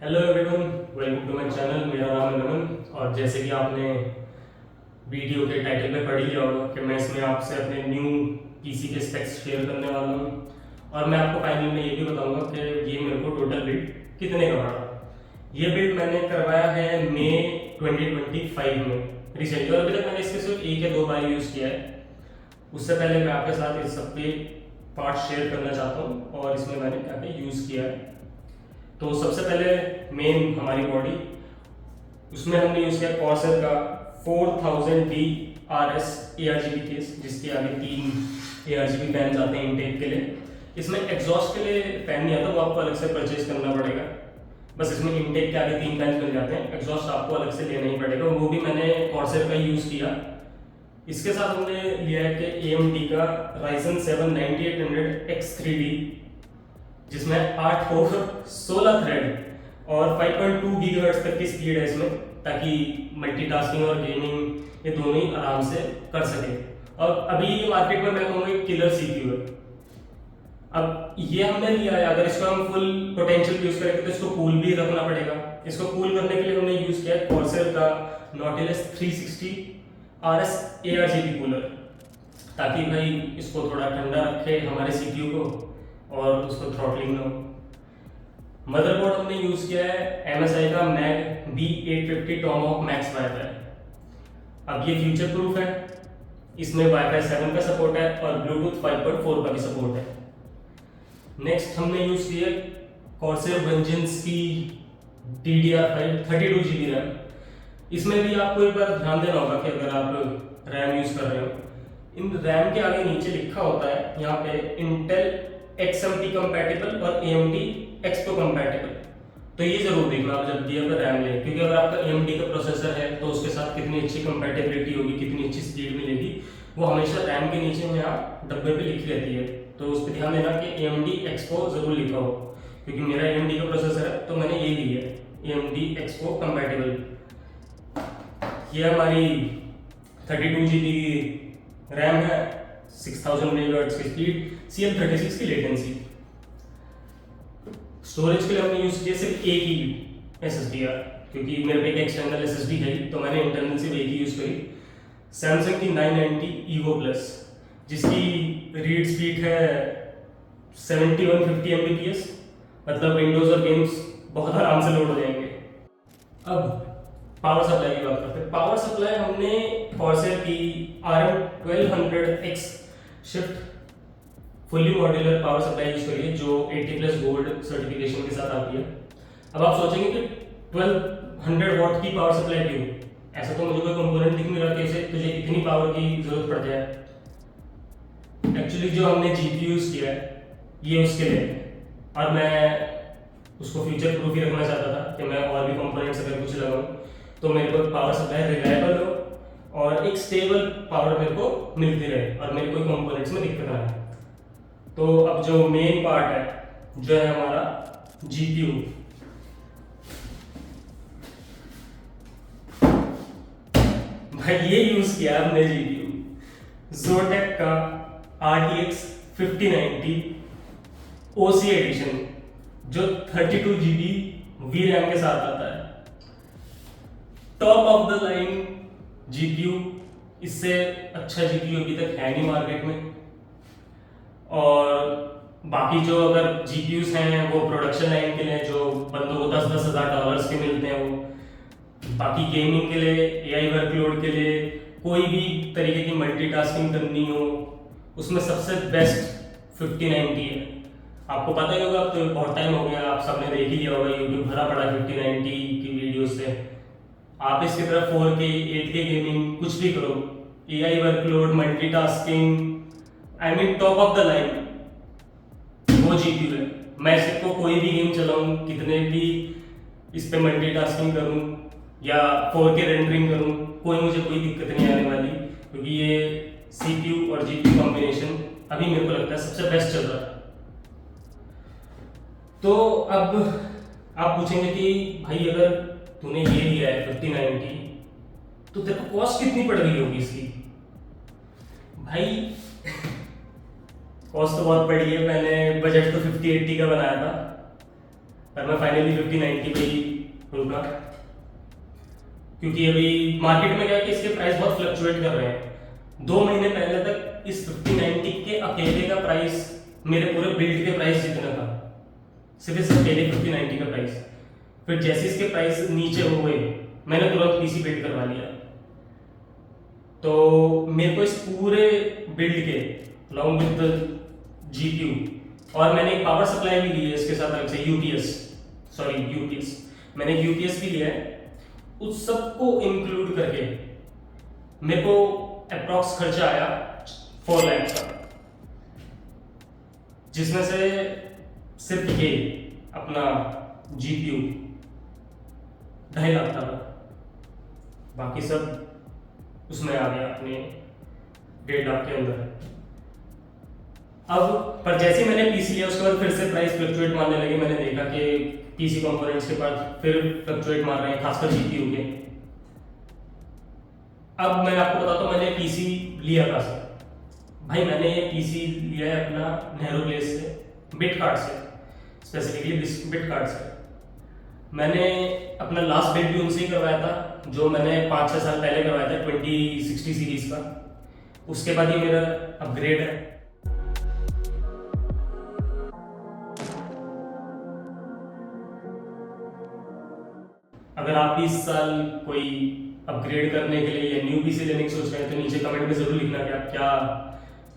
Hello everyone, welcome to my channel. मेरा नाम है नमन और जैसे कि आपने वीडियो के टाइटल में पढ़ ही लिया होगा कि मैं इसमें आपसे अपने न्यू पीसी के स्पेक्स शेयर करने वाला हूँ और मैं आपको फाइनल में ये भी बताऊंगा कि ये मेरे को टोटल बिल्ड कितने का पड़ा। ये बिल्ड मैंने करवाया है मई 2025 में रिसेंटली, और अभी तक मैंने इसके सिर्फ एक या दो बार यूज़ किया है। उससे पहले मैं आपके साथ इस सब के पार्ट शेयर करना चाहता हूँ और इसमें मैंने क्या क्या यूज़ किया है। तो सबसे पहले मेन हमारी बॉडी, उसमें हमने यूज़ किया कॉर्सर का 4000D RS ARGB केस, जिसके आगे 3 ARGB फैन आते हैं इनटेक के लिए। इसमें एग्जॉस्ट के लिए फैन नहीं आता, वो आपको अलग से परचेज करना पड़ेगा। बस इसमें इनटेक के आगे 3 फैन मिल जाते हैं, एग्जॉस्ट आपको अलग से लेना ही पड़ेगा। वो भी मैंने कॉर्सर का यूज़ किया। इसके साथ हमने लिया है कि AMD का Ryzen 7 9800X3D, जिसमें 8 कोर 16 थ्रेड और 5.2 गीगाहर्ट्ज तक की स्पीड है इसमें, ताकि मल्टीटास्किंग और गेमिंग ये दोनों ही आराम से कर सके। और अभी मार्केट में मैं कहूँगा एक किलर CPU है। अब ये हमने लिया है, अगर इसको हम फुल पोटेंशियल यूज करेंगे तो इसको कूल भी रखना पड़ेगा। इसको कूल करने के लिए हमने यूज किया है कॉर्सर का Nautilus 360 RS ARGB कूलर, ताकि भाई इसको थोड़ा ठंडा रखे हमारे CPU को और उसको थ्रॉटलिंग ना हो। मदरबोर्ड हमने यूज किया है MSI का mag B850 Tomahawk Max wifi. अब ये फ्यूचर प्रूफ है, इसमें वाईफाई 7 का सपोर्ट है और ब्लूटूथ 5.4 का भी सपोर्ट है। नेक्स्ट हमने यूज किया कॉर्सर वेंजेंस की DDR5 32GB रैम। इसमें भी आपको एक बार ध्यान देना होगा कि अगर आप रैम यूज कर रहे हो, इन रैम के आगे नीचे लिखा होता है यहाँ पे इंटेल XMP कंपैटिबल और AMD Expo कंपैटिबल। तो ये जरूर देखना आप जब भी अगर रैम लें, क्योंकि अगर आपका AMD का प्रोसेसर है तो उसके साथ कितनी अच्छी कंपैटिबिलिटी होगी, कितनी अच्छी स्पीड मिलेगी, वो हमेशा रैम के नीचे में यहाँ डब्बे पे लिखी रहती है। तो उस पर ध्यान देना कि AMD Expo जरूर लिखा हो, क्योंकि मेरा AMD का प्रोसेसर है तो मैंने ये ली है AMD Expo कंपैटिबल। ये हमारी 32GB की रैम है, 6000 मेगाहर्ट्ज की स्पीड, CL36 की लेटेंसी। स्टोरेज के लिए हमने यूज किया सिर्फ एक ही SSD यार, क्योंकि मेरे पे एक एक्सटर्नल SSD है तो मैंने इंटरनल सिर्फ एक ही यूज करी, सैमसंग की 990 EVO प्लस, जिसकी रीड स्पीड है 7150 Mbps, मतलब विंडोज और गेम्स बहुत आराम से लोड हो जाएंगे। अब पावर सप्लाई की बात करते हैं। पावर सप्लाई हमने कॉर्सर की RM1200X shift fully modular power supply use करी है, जो 80+ गोल्ड सर्टिफिकेशन के साथ आती है। अब आप सोचेंगे कि 1200 वॉट की पावर सप्लाई क्यों? ऐसा तो मुझे कोई कंपोनेंट दिख नहीं रहा कैसे तुझे इतनी पावर की जरूरत पड़ जाए। एक्चुअली जो हमने GPU यूज किया है ये उसके लिए है, और मैं उसको फ्यूचर प्रूफ ही रखना चाहता था कि मैं और भी कंपोनेंट्स अगर कुछ लगाऊं तो मेरे को पावर सप्लाई रिलायबल हो और एक स्टेबल पावर मेरे को मिलती रहे और मेरे कोई कंपोनेंट्स में दिक्कत ना आए। तो अब जो मेन पार्ट है जो है हमारा GPU, भाई ये यूज किया हमने GPU Zotac का RTX 5090 OC एडिशन, जो 32GB VRAM के साथ आता है। Top of the line GPU, इससे अच्छा GPU अभी तक है नहीं मार्केट में। और बाकी जो अगर GPUs हैं वो प्रोडक्शन लाइन के लिए, जो बंदों को 10-10 हज़ार डॉलर्स के मिलते हैं, वो बाकी गेमिंग के लिए, AI वर्कलोड के लिए, कोई भी तरीके की मल्टीटास्किंग करनी हो, उसमें सबसे बेस्ट 5090 है। आपको पता ही होगा, अब तो बहुत टाइम हो गया, आप सबने देख ही लिया होगा, यूट्यूब भरा पड़ा 5090 की वीडियो से। आप इसकी तरफ 4K 8K गेमिंग कुछ भी करो, AI workload, multitasking, I mean top of the line वो GPU है। मैं इसको कोई भी गेम चलाऊं, कितने भी इस पे मल्टीटास्किंग करूं या 4K रेंडरिंग करूं, कोई मुझे कोई दिक्कत नहीं आने वाली, क्योंकि ये CPU और GPU कॉम्बिनेशन अभी मेरे को लगता है सबसे बेस्ट चल रहा है। तो अब आप पूछेंगे कि भाई अगर तूने ये लिया है 5090 तो तेरे को कॉस्ट कितनी पड़ गई होगी इसकी? भाई कॉस्ट तो बहुत पड़ी है, मैंने बजट तो 5080 का बनाया था पर मैं फाइनली 5090 पे ही रुका, क्योंकि अभी मार्केट में क्या है कि इसके प्राइस बहुत फ्लक्चुएट कर रहे हैं। 2 महीने पहले तक इस 5090 के अकेले का प्राइस मेरे पूरे बिल्ड के प्राइस जितना था, सिर्फ इस अकेले 5090 का प्राइस। फिर जैसे इसके प्राइस नीचे हो गए, मैंने तुरंत पीसी बिल्ड करवा लिया। तो मेरे को इस पूरे बिल्ड के अलॉन्ग विद द जीपीयू, और मैंने एक पावर सप्लाई भी ली है इसके साथ अलग से, यूपीएस मैंने यूपीएस भी लिया है। उस सब को इंक्लूड करके मेरे को अप्रॉक्स खर्चा आया 4 लाख का, जिसमें से सिर्फ ये अपना जीपीयू 2.5 लाख का था, बाकी सब उसमें आ गया अपने 1.5 लाख के अंदर। अब पर जैसे मैंने पीसी लिया उसके बाद फिर से प्राइस फ्लक्चुएट मारने लगे। मैंने देखा कि पीसी कंपोनेंट्स के पास फिर फ्लक्चुएट मार रहे हैं, खासकर जीपीयू के। अब मैं आपको बताता हूँ मैंने पीसी लिया कहाँ से। भाई मैंने ये पीसी लिया है अपना नेहरू प्लेस से, बिट कार्ड से, स्पेसिफिकली बिट कार्ड से। मैंने अपना लास्ट बिल्ड भी उनसे ही करवाया था, जो मैंने 5-6 साल पहले करवाया था 2060 सीरीज का। उसके बाद ये मेरा अपग्रेड है। अगर आप भी इस साल कोई अपग्रेड करने के लिए या न्यू पीसी लेने की सोच रहे हैं तो नीचे कमेंट में जरूर लिखना कि आप क्या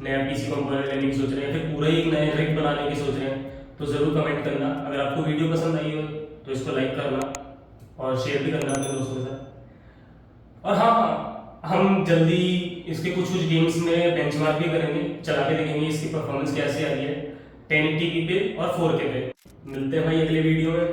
नया पीसी कंपोनेंट लेने की सोच रहे हैं, फिर पूरा ही नए रिग बनाने की सोच रहे हैं, तो ज़रूर कमेंट करना। अगर आपको वीडियो पसंद आई हो तो इसको लाइक करना और शेयर भी करना अपने दोस्तों के साथ। और हाँ, हम जल्दी इसके कुछ गेम्स में बेंचमार्क भी करेंगे, चला के देखेंगे इसकी परफॉर्मेंस कैसे आ रही है 1080p पे और 4K पे। मिलते हैं भाई अगले वीडियो में।